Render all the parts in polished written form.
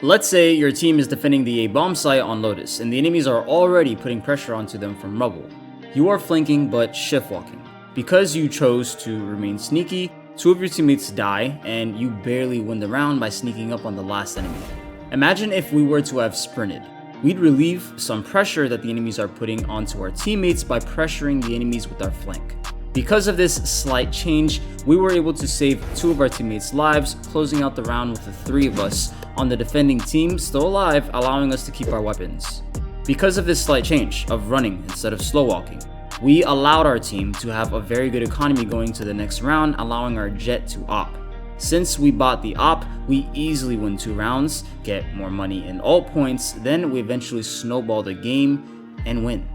Let's say your team is defending the A bomb site on Lotus, and the enemies are already putting pressure onto them from rubble. You are flanking but shift walking. Because you chose to remain sneaky, two of your teammates die, and you barely win the round by sneaking up on the last enemy. Imagine if we were to have sprinted. We'd relieve some pressure that the enemies are putting onto our teammates by pressuring the enemies with our flank. Because of this slight change, we were able to save two of our teammates' lives, closing out the round with the three of us on the defending team still alive, allowing us to keep our weapons. Because of this slight change of running instead of slow walking, we allowed our team to have a very good economy going to the next round, allowing our jet to op. Since we bought the op, we easily win 2 rounds, get more money in ult points, then we eventually snowball the game and win.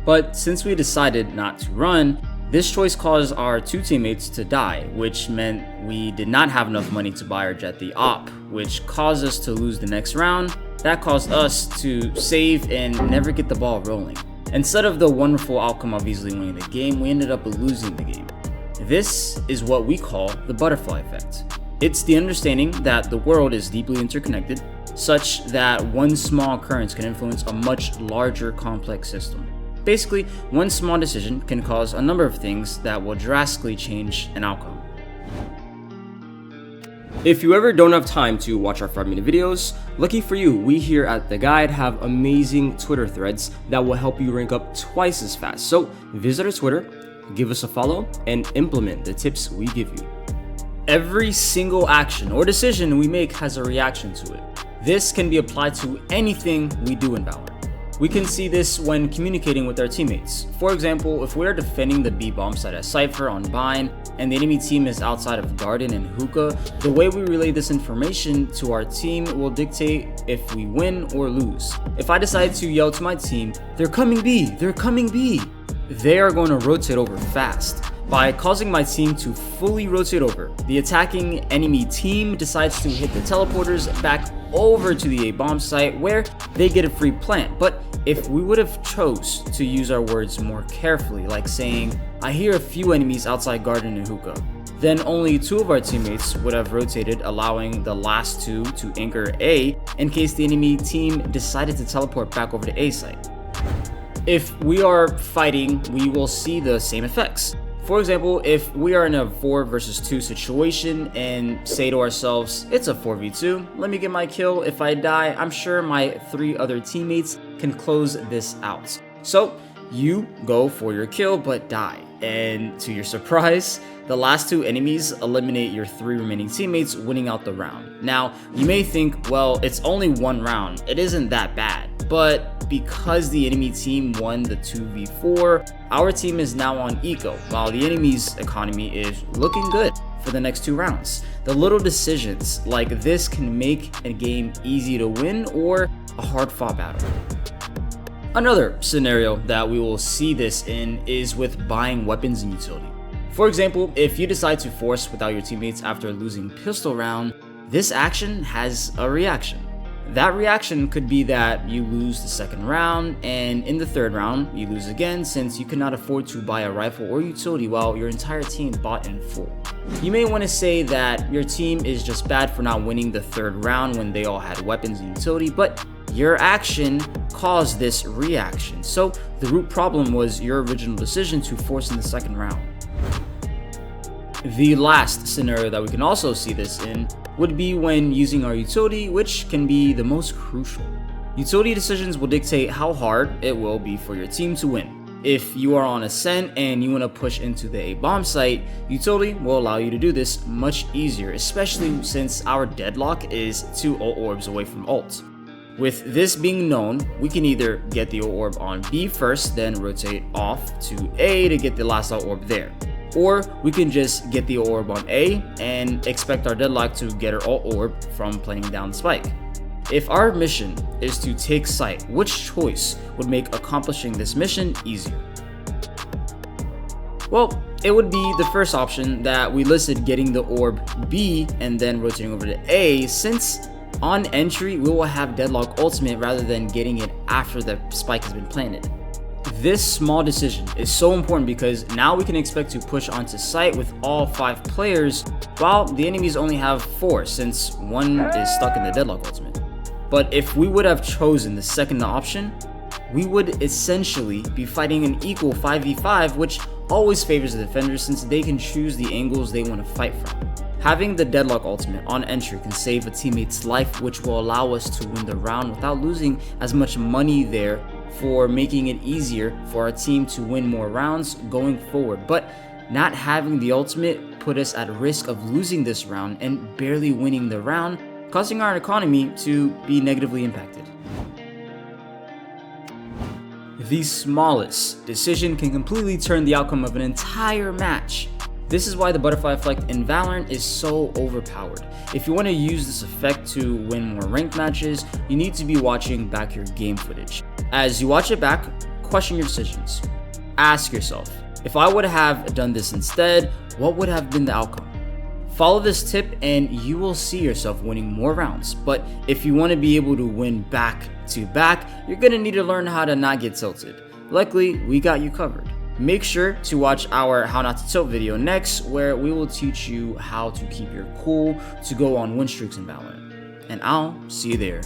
But since we decided not to run, this choice caused our 2 teammates to die, which meant we did not have enough money to buy our jet the op, which caused us to lose the next round. That caused us to save and never get the ball rolling. Instead of the wonderful outcome of easily winning the game, we ended up losing the game. This is what we call the butterfly effect. It's the understanding that the world is deeply interconnected, such that one small occurrence can influence a much larger complex system. Basically, one small decision can cause a number of things that will drastically change an outcome. If you ever don't have time to watch our 5-minute videos, lucky for you, we here at The Guide have amazing Twitter threads that will help you rank up twice as fast. So visit our Twitter, give us a follow, and implement the tips we give you. Every single action or decision we make has a reaction to it. This can be applied to anything we do in Valorant. We can see this when communicating with our teammates. For example, if we are defending the B bomb site at Cypher on Bind, and the enemy team is outside of Garden and Hookah, the way we relay this information to our team will dictate if we win or lose. If I decide to yell to my team, "They're coming B, they're coming B," they are going to rotate over fast. By causing my team to fully rotate over, the attacking enemy team decides to hit the teleporters back over to the A bomb site where they get a free plant. But if we would have chose to use our words more carefully, like saying, "I hear a few enemies outside Garden and Hookah," then only 2 of our teammates would have rotated, allowing the last 2 to anchor A in case the enemy team decided to teleport back over to A site. If we are fighting, we will see the same effects. For example, if we are in a 4 versus 2 situation and say to ourselves, "It's a 4v2, let me get my kill. If I die, I'm sure my 3 other teammates can close this out." So you go for your kill but die, and to your surprise, the last 2 enemies eliminate your 3 remaining teammates, winning out the round. Now, you may think, well, it's only 1 round, it isn't that bad. But because the enemy team won the 2v4, our team is now on eco, while the enemy's economy is looking good for the next 2 rounds. The little decisions like this can make a game easy to win or a hard-fought battle. Another scenario that we will see this in is with buying weapons and utility. For example, if you decide to force without your teammates after losing pistol round, this action has a reaction. That reaction could be that you lose the 2nd round, and in the 3rd round, you lose again since you cannot afford to buy a rifle or utility while your entire team bought in full. You may want to say that your team is just bad for not winning the 3rd round when they all had weapons and utility, but your action caused this reaction. So the root problem was your original decision to force in the 2nd round. The last scenario that we can also see this in would be when using our utility, which can be the most crucial. Utility decisions will dictate how hard it will be for your team to win. If you are on Ascent and you want to push into the A bomb site, utility will allow you to do this much easier, especially since our deadlock is 2 ult orbs away from ult. With this being known, we can either get the ult orb on B first, then rotate off to A to get the last ult orb there. Or we can just get the orb on A and expect our deadlock to get our ult orb from playing down the spike. If our mission is to take site, which choice would make accomplishing this mission easier? Well, it would be the first option that we listed, getting the orb B and then rotating over to A, since on entry we will have deadlock ultimate rather than getting it after the spike has been planted. This small decision is so important because now we can expect to push onto site with all 5 players while the enemies only have 4 since 1 is stuck in the deadlock ultimate. But if we would have chosen the second option, we would essentially be fighting an equal 5v5, which always favors the defender since they can choose the angles they want to fight from. Having the Deadlock ultimate on entry can save a teammate's life, which will allow us to win the round without losing as much money there, for making it easier for our team to win more rounds going forward. But not having the ultimate put us at risk of losing this round and barely winning the round, causing our economy to be negatively impacted. The smallest decision can completely turn the outcome of an entire match. This is why the butterfly effect in Valorant is so overpowered. If you want to use this effect to win more ranked matches, you need to be watching back your game footage. As you watch it back, question your decisions. Ask yourself, if I would have done this instead, what would have been the outcome? Follow this tip and you will see yourself winning more rounds. But if you want to be able to win back to back, you're going to need to learn how to not get tilted. Luckily, we got you covered. Make sure to watch our How Not to Tilt video next, where we will teach you how to keep your cool to go on win streaks in Valorant. And I'll see you there.